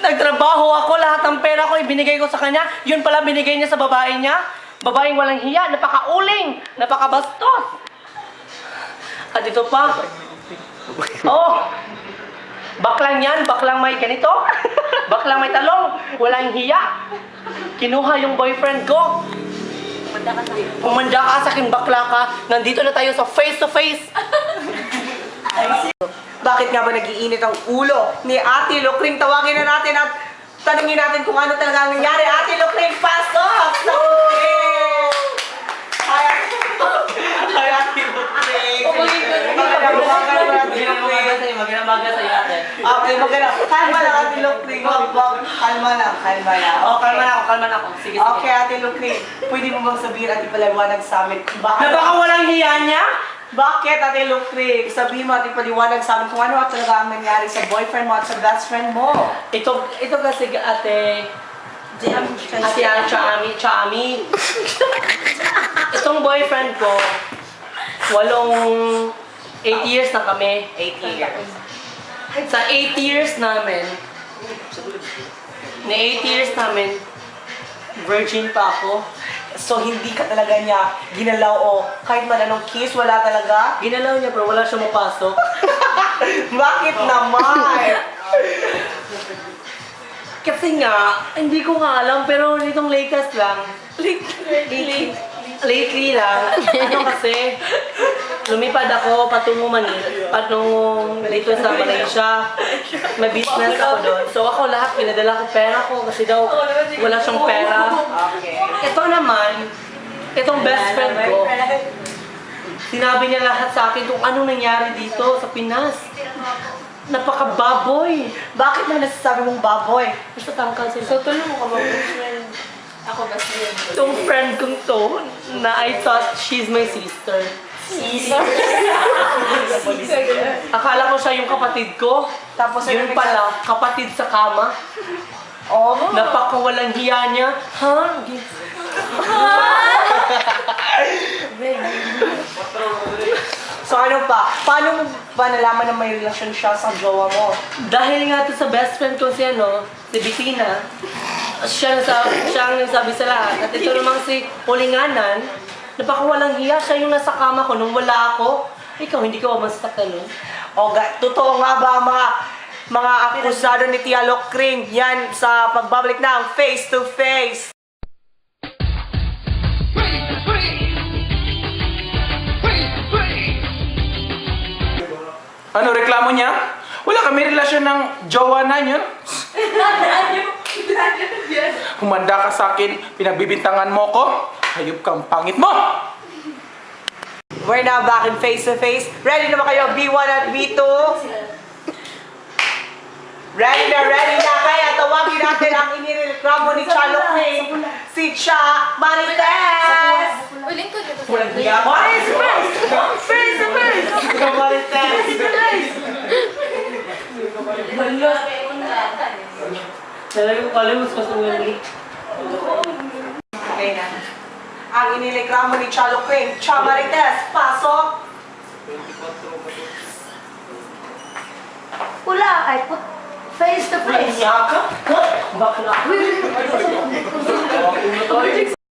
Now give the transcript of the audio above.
Nagtrabaho ako, lahat ng pera ko ibinigay ko sa kanya. Yun pala binigay niya sa babae niya. Babaeng walang hiya, napakauling, napakabastos. At ito pa. Oh, baklang yan, baklang may ganito. Baklang may talong, walang hiya. Kinuha yung boyfriend ko. Pumanda ka sa akin, bakla ka. Nandito na tayo sa face to face. Bakit nga ba nag-iinit ang ulo ni Ate Lucring? Tawagin na natin at tanungin natin kung ano talaga ang nangyari. Ate Lucring, pasok! Hi, Ate Lucring! Magandang baga sa'yo, ate. Okay, magandang. Kalma lang, Ate Lucring. Kalma lang. Oh, kalma na ako. Sige. Okay, Ate Lucring. Pwede mo bang sabihin at ipaliwanag sa amin? Napaka walang hiya niya? Bakit, Ate Lucring? Sabihin mo at ipaliwanag sa amin kung ano at talaga ang nangyari sa boyfriend mo at sa best friend mo. Ito kasi, ate... Chami. Itong boyfriend ko, 8 years na kami. 8 years. Sa 8 years namin, virgin pa ako. So, hindi ka talaga niya ginalaw o kahit man anong kiss, wala talaga? Ginalaw niya pero wala siya mapasok. Bakit naman? Kasi nga, hindi ko nga alam pero nitong latest lang. Lately lang. Ano kasi, lumipad ako patungong dito sa Malaysia. May business ako doon. So ako lahat, pinadala ko pera ko kasi daw wala siyang pera. Okay. Ito naman, itong best friend ko, sinabi niya lahat sa akin kung anong nangyari dito sa Pinas. Napaka-baboy. Bakit mo nasasabi mong baboy? Basta tangkal sila. So, tulong mo ka ba, friend? Ako ba siya? Itong friend kong to, na I thought she's my sister. Akala ko siya yung kapatid ko. Tapos Yun pala, kapatid sa kama. Oh, Napakawalang hiya niya. Ha? so ano pa? Paano mo ba nalaman na may relasyon siya sa jowa mo? Dahil nga to sa best friend ko si Bettina, siya ang nagsabi sa lahat. At ito namang si Pulinganan, napakawalang hiya. Siya yung nasa kama ko nung wala ako. Ikaw, hindi ka mamastak ka nun? Totoo nga ba ang mga akusado ni Tia Lucring yan sa pagbabalik ng face to face? Ano, reklamo niya? Wala kami relasyon ng jowa na niya. Humanda ka sa akin, pinagbibintangan mo ko. Hayop kang pangit mo! We're now back in face to face. Ready na ba kayo, B1 at B2? Ready na. Kaya tawagin natin ang inireklamo ni Tia Lucring, si Cha Marites! Uling ko dito. Walang hiya. Face to face! Face to face! Marites! Talaga ko kalimos ko sa wali. Okay na. Ang inireklamo ni Tia Lucring, Cha Marites, pasok! Wala, ay face to face. Hiya ka? Bakla.